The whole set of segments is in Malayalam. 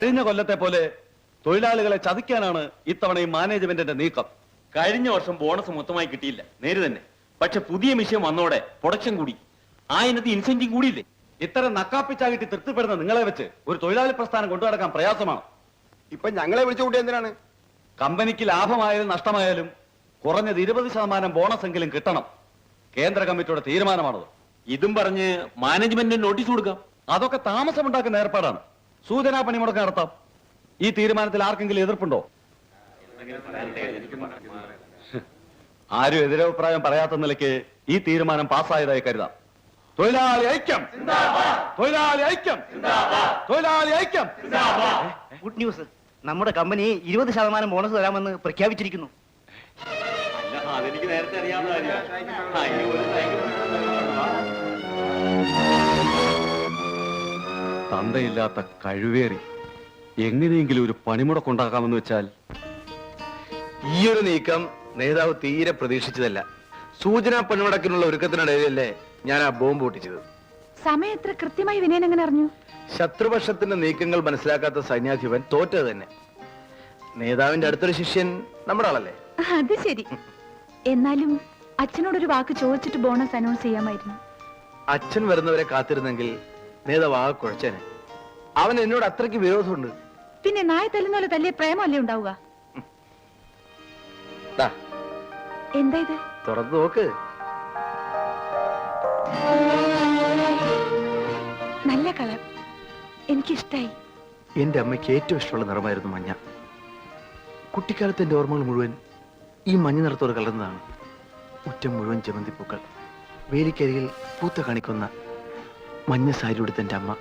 കഴിഞ്ഞ കൊല്ലത്തെ പോലെ തൊഴിലാളികളെ ചതിക്കാനാണ് ഇത്തവണയും മാനേജ്മെന്റിന്റെ നീക്കം. കഴിഞ്ഞ വർഷം ബോണസ് മൊത്തമായി കിട്ടിയില്ല, നേര് തന്നെ. പക്ഷെ പുതിയ മിഷൻ വന്നോടെ പ്രൊഡക്ഷൻ കൂടി, ആ ഇനത്തിൽ ഇൻസെന്റീവ് കൂടിയില്ലേ? ഇത്തരം നക്കാപ്പിച്ചാകിട്ട് തൃപ്തിപ്പെടുന്ന നിങ്ങളെ വെച്ച് ഒരു തൊഴിലാളി പ്രസ്ഥാനം കൊണ്ടുനടക്കാൻ പ്രയാസമാണ്. ഇപ്പൊ ഞങ്ങളെ വിളിച്ചു കൂട്ടി എന്തിനാണ്? കമ്പനിക്ക് ലാഭമായാലും നഷ്ടമായാലും കുറഞ്ഞത് 20% ബോണസ് എങ്കിലും കിട്ടണം. കേന്ദ്ര കമ്മിറ്റിയുടെ തീരുമാനമാണത്. ഇതും പറഞ്ഞ് മാനേജ്മെന്റിന് നോട്ടീസ് കൊടുക്കാം. അതൊക്കെ താമസമുണ്ടാക്കുന്ന ഏർപ്പാടാണ്. സൂചനാ പണിമുടക്ക് നടത്താം. ഈ തീരുമാനത്തിൽ ആർക്കെങ്കിലും എതിർപ്പുണ്ടോ? ആരും എതിരഭിപ്രായം പറയാത്ത നിലയ്ക്ക് ഈ തീരുമാനം പാസ്സായതായി കരുതാം. തൊഴിലാളി ഐക്യം, തൊഴിലാളി ഐക്യം, തൊഴിലാളി ഐക്യം. ഗുഡ് ന്യൂസ്, നമ്മുടെ കമ്പനി 20% ബോണസ് തരാമെന്ന് പ്രഖ്യാപിച്ചിരിക്കുന്നു. അതെനിക്ക് നേരത്തെ അറിയാവുന്ന തന്തയില്ലാത്ത കഴിവേറി എങ്ങനെയെങ്കിലും ഒരു പണിമുടക്കുണ്ടാക്കാമെന്ന് വെച്ചാൽ ഈ ഒരു നീക്കം നേതാവ് തീരെ പ്രതീക്ഷിച്ചതല്ല. സൂചനാ പണിമുടക്കിനുള്ള ഒരുക്കത്തിനിടയിലല്ലേ ഞാൻ ആ ബോംബ് പൊട്ടിച്ചത്. സമയം എത്ര കൃത്യമായി വിനയൻ എങ്ങനെ അറിഞ്ഞു? ശത്രുപക്ഷത്തിന്റെ നീക്കങ്ങൾ മനസ്സിലാക്കാത്ത സൈന്യാധിപൻ തോറ്റത് തന്നെ. നേതാവിന്റെ അടുത്തൊരു ശിഷ്യൻ നമ്മുടെ ആളല്ലേ? അത് ശരി. എന്നാലും അച്ഛനോടൊരു വാക്ക് ചോദിച്ചിട്ട് ബോണസ് അനൗൺസ് ചെയ്യാമായിരുന്നു. അച്ഛൻ വരുന്നവരെ കാത്തിരുന്നെങ്കിൽ നേതാവ് ആകെ കുഴച്ചേനെ. അവൻ എന്നോട് അത്രയ്ക്ക് വിരോധമുണ്ട്. പിന്നെ നായ തല്ലുന്ന പോലെ തല്ലിയ പ്രേമല്ലേ ഉണ്ടാവുക? എന്താ ഇത്? തുറന്നു നോക്ക്. നല്ല കളർ, എനിക്കിഷ്ടായി. എന്റെ അമ്മയ്ക്ക് ഏറ്റവും ഇഷ്ടമുള്ള നിറമായിരുന്നു മഞ്ഞ. കുട്ടിക്കാലത്ത് എന്റെ ഓർമ്മകൾ മുഴുവൻ ഈ മഞ്ഞ നിറത്തോട് കലർന്നതാണ്. മുറ്റം മുഴുവൻ ജമന്തിപ്പൂക്കൾ, വേലിക്കരികിൽ പൂത്ത കാണിക്കുന്ന മഞ്ഞ സാരി ഉടുത്ത എന്റെ അമ്മ.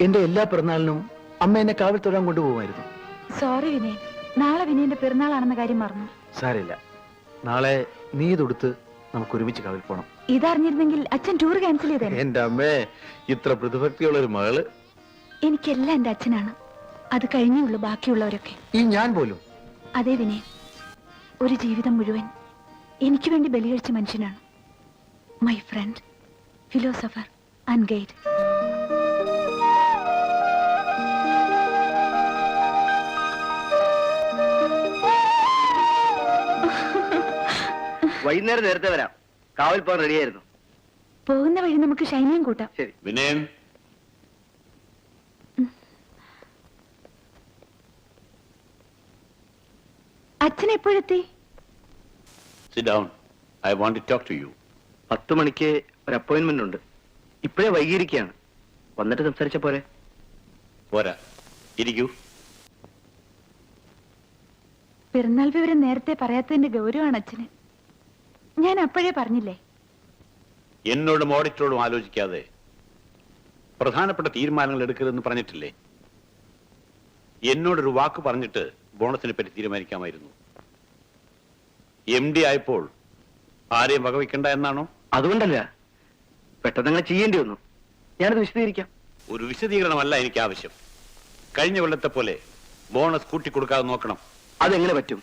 എന്റെ എല്ലാ പിറന്നാളിനും അമ്മ എന്നെ കാവിൽ തൊഴാൻ കൊണ്ടുപോകുമായിരുന്നു. സോറി വിനയൻ, നാളെ വിനയന്റെ പിറന്നാളാണെന്ന കാര്യം മറന്നു. സാരില്ല, നാളെ നീ ഇതൊടുത്ത് നമുക്ക് ഒരുമിച്ച് കാവിൽ പോണം. ഇതറിഞ്ഞിരുന്നെങ്കിൽ അച്ഛൻ ടൂർ ക്യാൻസൽ ചെയ്തേ. എന്റെ അമ്മേ, ഇത്ര പ്രതിഭക്തിയുള്ള ഒരു മകള്. എനിക്കെല്ലാം എന്റെ അച്ഛനാണ്. അത് കഴിഞ്ഞുള്ളൂ ബാക്കിയുള്ളവരൊക്കെ. ഈ ഞാൻ പോലും. അതെ വിനയൻ, ഒരു ജീവിതം മുഴുവൻ എനിക്ക് വേണ്ടി ബലികഴിച്ച മനുഷ്യനാണ്. My friend, philosopher and guide. വൈകുന്നേരം നേരത്തെ വരാം, കാവൽ പോകാൻ റെഡിയായിരുന്നു. പോകുന്ന വഴി നമുക്ക് ഷൈനിയും കൂട്ടാം. ശരി. വിനയൻ, അച്ഛൻ എപ്പോഴെത്തി? sit down. I want to talk to you. 10 മണിക്ക് ഒരു അപ്പോയിന്റ്മെന്റ് ഉണ്ട്. ഇപ്പോഴേ വൈകിയിരിക്കുകയാണ്. വന്നിട്ട് സംസാരിച്ച പോരെ? പോരാ, ഇരിക്കൂ. പിറന്നാൾ വിവരം നേരത്തെ പറയാത്തതിന്റെ ഗൗരവമാണ് അച്ഛന്. ഞാൻ അപ്പോഴേ പറഞ്ഞില്ലേ? എന്നോടും ഓഡിറ്ററോടും ആലോചിക്കാതെ പ്രധാനപ്പെട്ട തീരുമാനങ്ങൾ എടുക്കരുതെന്ന് പറഞ്ഞിട്ടില്ലേ? എന്നോടൊരു വാക്ക് പറഞ്ഞിട്ട് ബോണസിനെ പറ്റി തീരുമാനിക്കാമായിരുന്നു. MD ആയപ്പോൾ ആരെയും വകവയ്ക്കണ്ട എന്നാണോ? അതുകൊണ്ടല്ല, പെട്ടെന്ന് അങ്ങനെ ചെയ്യേണ്ടി വന്നു. ഞാനത് വിശദീകരിക്കാം. ഒരു വിശദീകരണമല്ല എനിക്ക് ആവശ്യം. കഴിഞ്ഞ കൊല്ലത്തെ പോലെ ബോണസ് കൂട്ടിക്കൊടുക്കാതെ നോക്കണം. അതെങ്ങനെ പറ്റും?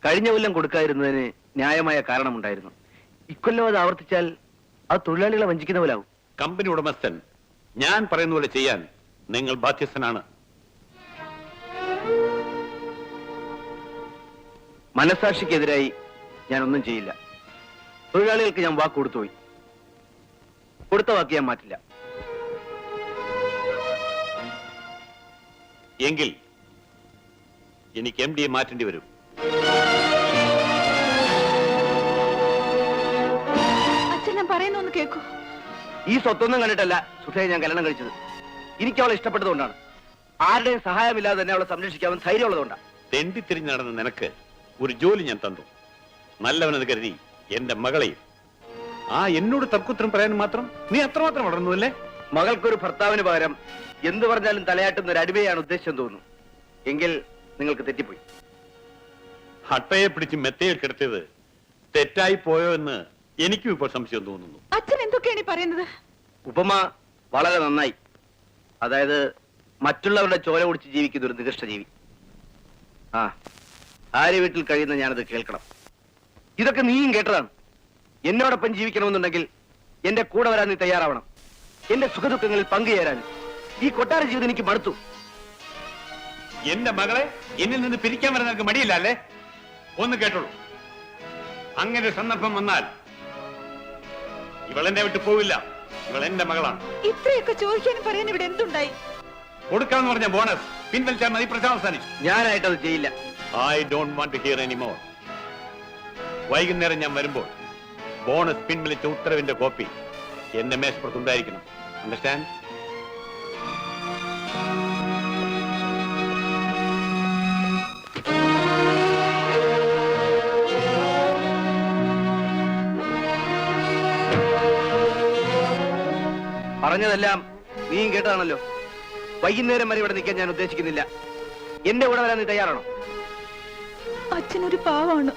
കഴിഞ്ഞ കൊല്ലം കൊടുക്കാതിരുന്നതിന് ന്യായമായ കാരണമുണ്ടായിരുന്നു. ഇക്കൊല്ലം അത് ആവർത്തിച്ചാൽ അത് തൊഴിലാളികളെ വഞ്ചിക്കുന്ന പോലാവും. കമ്പനി ഉടമസ്ഥൻ ഞാൻ പറയുന്ന പോലെ ചെയ്യാൻ നിങ്ങൾ ബാധ്യസ്ഥനാണ്. മനസാക്ഷിക്കെതിരായി ഞാനൊന്നും ചെയ്യില്ല. തൊഴിലാളികൾക്ക് ഞാൻ വാക്ക് കൊടുത്തുപോയി. കൊടുത്ത വാക്ക് ഞാൻ മാറ്റില്ല. എങ്കിൽ എനിക്ക് MD മാറ്റേണ്ടി വരും. അച്ഛൻ ഞാൻ പറയുന്നൊന്ന് കേൾക്കൂ. ഈ സ്വത്തൊന്നും കണ്ടിട്ടല്ല സുധയെ ഞാൻ കല്യാണം കഴിച്ചത്. എനിക്ക് അവളെ ഇഷ്ടപ്പെട്ടതുകൊണ്ടാണ്. ആരുടെയും സഹായമില്ലാതെ തന്നെ അവളെ സംരക്ഷിക്കാമെന്ന് ധൈര്യമുള്ളതുകൊണ്ടാണ്. തെണ്ടിത്തിരിഞ്ഞ് നടന്ന നിനക്ക് ഒരു ജോലി ഞാൻ തന്നു. നല്ലവനെന്ന് കരുതി എന്റെ മകളെയും. എന്നോട് തർക്കുത്തരം പറയാൻ മാത്രം നീ അത്രമാത്രം വളർന്നു അല്ലേ? മകൾക്കൊരു ഭർത്താവിന് പകരം എന്ത് പറഞ്ഞാലും തലയാട്ടുന്ന ഒരു അടിമയാണ് ഉദ്ദേശം തോന്നുന്നു. എങ്കിൽ നിങ്ങൾക്ക് തെറ്റിപ്പോയി. ഹട്ടയെ പിടിച്ച് മെത്തയിൽ കിടത്തിയത് തെറ്റായി പോയോ എന്ന് എനിക്കും ഇപ്പോൾ സംശയം തോന്നുന്നു. അച്ഛൻ എന്തൊക്കെയാണ് ഈ പറയുന്നത്? ഉപമ വളരെ നന്നായി. അതായത് മറ്റുള്ളവരുടെ ചോര കുടിച്ച് ജീവിക്കുന്ന ഒരു നികൃഷ്ട ജീവി. ആര്യ വീട്ടിൽ കഴിയുന്ന ഞാനത് കേൾക്കണം. ഇതൊക്കെ നീയും കേട്ടതാണ്. എന്നോടൊപ്പം ജീവിക്കണമെന്നുണ്ടെങ്കിൽ എന്റെ കൂടെ വരാൻ നീ തയ്യാറാവണം. എന്റെ സുഖദുഃഖങ്ങളിൽ പങ്കുചേരാൻ. ഈ കൊട്ടാര ജീവിതം എനിക്ക് മടുത്തു. എന്റെ മകളെ എന്നിൽ നിന്ന് പിരിക്കാൻ വരെ നിനക്ക് മടിയില്ല അല്ലേ? ഒന്ന് കേട്ടോളൂ, അങ്ങനെ ഒരു സന്ദർഭം വന്നാൽ ഇവളെന്നെ വിട്ടു പോവില്ല. ഇവൾ എന്റെ മകളാണ്. ഇത്രയൊക്കെ ചോദിക്കാനും പറയാൻ ഇവിടെ എന്തുണ്ടായി? കൊടുക്കാന്ന് പറഞ്ഞ ബോണസ് പിൻവലിച്ചാൽ മതി. പ്രശ്നം അവസാനിച്ചു. ഞാനായിട്ടത് ചെയ്യില്ല. I don't want to hear any more. വൈകുന്നേരം ഞാൻ വരുമ്പോൾ ബോണസ് പിൻവലിച്ച ഉത്തരവിന്റെ കോപ്പി എന്റെ മേശപ്പുറത്തുണ്ടായിരിക്കണം. അണ്ടർസ്റ്റാൻഡ്? പറഞ്ഞതെല്ലാം നീയും കേട്ടതാണല്ലോ. വൈകുന്നേരം വരെ ഇവിടെ നിൽക്കാൻ ഞാൻ ഉദ്ദേശിക്കുന്നില്ല. എന്റെ കൂടെ വരാൻ നീ തയ്യാറാണോ? അച്ഛനൊരു പാവാണ്.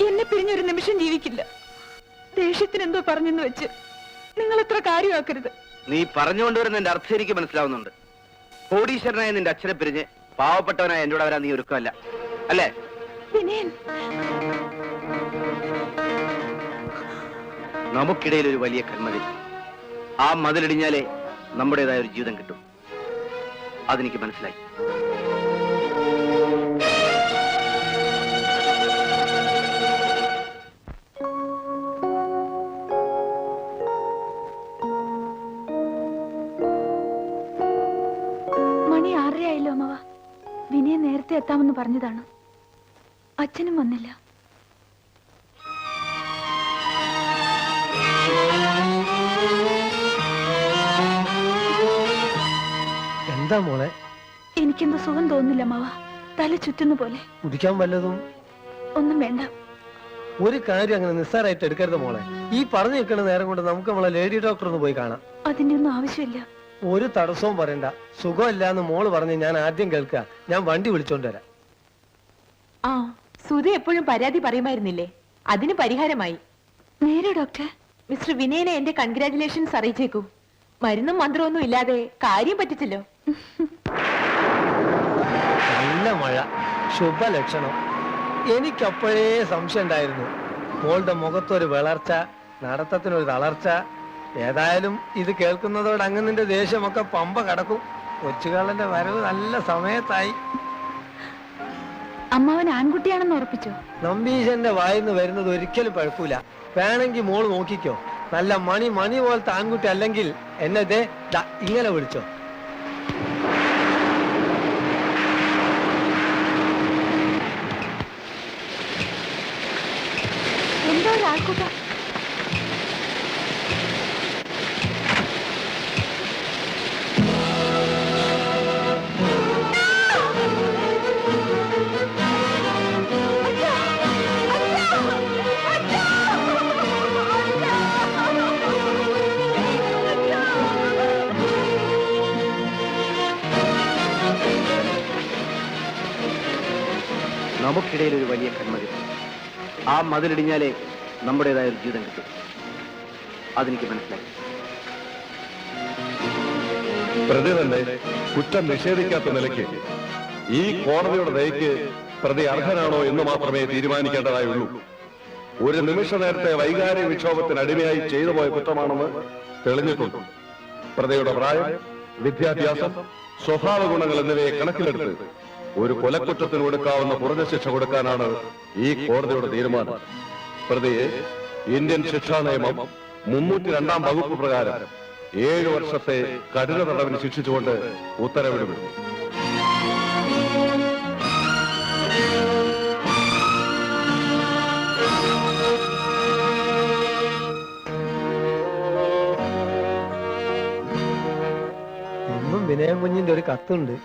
എന്നെ പിരിഞ്ഞൊരു നിമിഷം ജീവിക്കില്ല. ദേഷ്യത്തിന് എന്തോ പറഞ്ഞെന്ന് വെച്ച് നിങ്ങൾ എത്ര കാര്യമാക്കരുത്. നീ പറഞ്ഞുകൊണ്ടുവരുന്ന എന്റെ അർത്ഥം എനിക്ക് മനസ്സിലാവുന്നുണ്ട്. കോടീശ്വരനായ നിന്റെ അച്ഛനെ പിരിഞ്ഞ് പാവപ്പെട്ടവനായ എന്റെ കൂടെ വരാൻ നീ ഒരുക്കമല്ല, അല്ലേ? വിനയൻ, നമുക്കിടയിൽ ഒരു വലിയ കന്മതിൽ. ആ മതിലിടിഞ്ഞാലേ നമ്മുടേതായ ഒരു ജീവിതം കിട്ടും. അതെനിക്ക് മനസ്സിലായി. മണി 6:30 ആയല്ലോ അമ്മവ. വിനയൻ നേരത്തെ എത്താമെന്ന് പറഞ്ഞതാണ്. അച്ഛനും വന്നില്ല. എന്താ മോളെ? എനിക്കെന്തോ സുഖം തോന്നുന്നില്ല അമ്മവ. തല ചുറ്റുന്ന പോലെ. കുടിക്കാൻ വല്ലതും? ഒന്നും വേണ്ട. ഒരു കാര്യം അങ്ങനെ നിസ്സാരമായിട്ട് എടുക്കരുത് മോളെ. ഈ പറഞ്ഞു നിൽക്കുന്ന നേരം കൊണ്ട് നമുക്ക് നമ്മളെ ലേഡി ഡോക്ടർ ഒന്ന് പോയി കാണാം. അതിന്റെ ഒന്നും ആവശ്യമില്ല. ഒരു തടസ്സവും പറയണ്ട. സുഖമില്ല എന്ന് മോള് പറഞ്ഞ് ഞാൻ ആദ്യം കേൾക്കുക. ഞാൻ വണ്ടി വിളിച്ചോണ്ട് വരാം. ആ, സുധ എപ്പോഴും പരാതി പറയുമായിരുന്നില്ലേ? അതിന് പരിഹാരമായി. നേരെ ഡോക്ടർ. മിസ്റ്റർ വിനയനെ എന്റെ കൺഗ്രാറ്റുലേഷൻസ് അറിയിച്ചേക്കൂ. മരുന്നും മന്ത്രമൊന്നും ഇല്ലാതെ കാര്യം പറ്റിച്ചല്ലോ. നല്ല മഴ, ശുഭലക്ഷണം. എനിക്കപ്പോഴേ സംശയം ഉണ്ടായിരുന്നു. മോളുടെ മുഖത്തൊരു വിളർച്ച, നടത്തത്തിനൊരു തളർച്ച. ഏതായാലും ഇത് കേൾക്കുന്നതോടെ അങ്ങ് നിന്റെ ദേഷ്യമൊക്കെ പമ്പ കടക്കും. കൊച്ചുകാളന്റെ വരവ് നല്ല സമയത്തായി. അമ്മാവൻ ആൺകുട്ടിയാണെന്ന് ഉറപ്പിച്ചോ? നമ്പീശന്റെ വായിന്ന് വരുന്നത് ഒരിക്കലും പഴക്കൂല. വേണമെങ്കിൽ മോള് നോക്കിക്കോ. നല്ല മണി പോലത്തെ ആൺകുട്ടി അല്ലെങ്കിൽ എന്നെ ദേ ഇങ്ങനെ വിളിച്ചോ. എന്തോ ഒരു ആൾക്കൂട്ടം. നമുക്കിടയിൽ ഒരു വലിയ കന്മതിൽ. ആ മതിലിടിഞ്ഞാലേ നമ്മുടേതായ ഒരു ജീവിതം കിട്ടും. അതെനിക്ക് മനസ്സിലായി. പ്രതി തന്നെ കുറ്റം നിഷേധിക്കാത്ത നിലയ്ക്ക് ഈ കോടതിയുടെ ദയക്ക് പ്രതി അർഹനാണോ എന്ന് മാത്രമേ തീരുമാനിക്കേണ്ടതായുള്ളൂ. ഒരു നിമിഷ നേരത്തെ വൈകാരിക വിക്ഷോഭത്തിന് അടിമയായി ചെയ്തു പോയ കുറ്റമാണെന്ന് തെളിഞ്ഞിട്ടുണ്ട്. പ്രതിയുടെ പ്രായം, വിദ്യാഭ്യാസം, സ്വഭാവ ഗുണങ്ങൾ എന്നിവയെ കണക്കിലെടുത്ത് ഒരു കൊലക്കുറ്റത്തിന് കൊടുക്കാവുന്ന കുറഞ്ഞ ശിക്ഷ കൊടുക്കാനാണ് ഈ കോടതിയുടെ തീരുമാനം. പ്രതിയെ ഇന്ത്യൻ ശിക്ഷാ നിയമം 302 വകുപ്പ് പ്രകാരം 7 വർഷത്തെ കഠിന തടവിന് ശിക്ഷിച്ചുകൊണ്ട് ഉത്തരവിടുന്നു. ഇന്നും വിനയം കുഞ്ഞിന്റെ ഒരു കത്തുണ്ട്.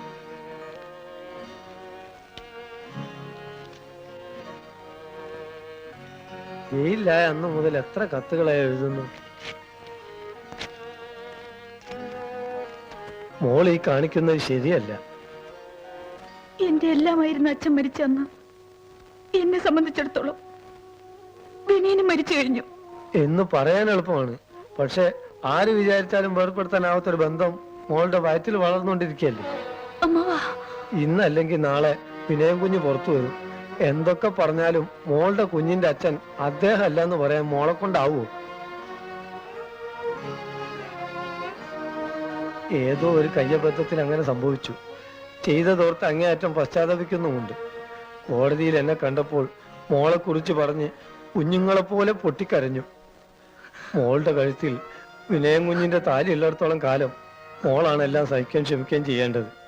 ജയിലില്ല അന്ന് മുതൽ എത്ര കത്തുകളായി എഴുതുന്നു. മോൾ ഈ കാണിക്കുന്നത് ശരിയല്ല. എന്റെ എല്ലാമായിരുന്നു അച്ഛൻ മരിച്ചന്ന്. എന്നെ സംബന്ധിച്ചിടത്തോളം വിനയനും മരിച്ചു കഴിഞ്ഞു എന്ന് പറയാൻ എളുപ്പമാണ്. പക്ഷെ ആര് വിചാരിച്ചാലും വേർപ്പെടുത്താനാവാത്തൊരു ബന്ധം മോളുടെ വയറ്റിൽ വളർന്നുകൊണ്ടിരിക്കുകയല്ലേ. അമ്മാവാ, ഇന്നല്ലെങ്കിൽ നാളെ വിനയം കുഞ്ഞ് പുറത്തു വരും. എന്തൊക്കെ പറഞ്ഞാലും മോളുടെ കുഞ്ഞിന്റെ അച്ഛൻ അദ്ദേഹം അല്ല എന്ന് പറയാൻ മോളെ കൊണ്ടാവോ? ഏതോ ഒരു കയ്യബദ്ധത്തിൽ അങ്ങനെ സംഭവിച്ചു. ചെയ്തതോർത്ത് അങ്ങേയറ്റം പശ്ചാത്തപിക്കുന്നുമുണ്ട്. കോടതിയിൽ എന്നെ കണ്ടപ്പോൾ മോളെ കുറിച്ച് പറഞ്ഞ് കുഞ്ഞുങ്ങളെപ്പോലെ പൊട്ടിക്കരഞ്ഞു. മോളുടെ കഴുത്തിൽ വിനയം കുഞ്ഞിന്റെ താലി ഉള്ളിടത്തോളം കാലം മോളാണ് എല്ലാം സഹിക്കാൻ ക്ഷമിക്കുകയും ചെയ്യേണ്ടത്.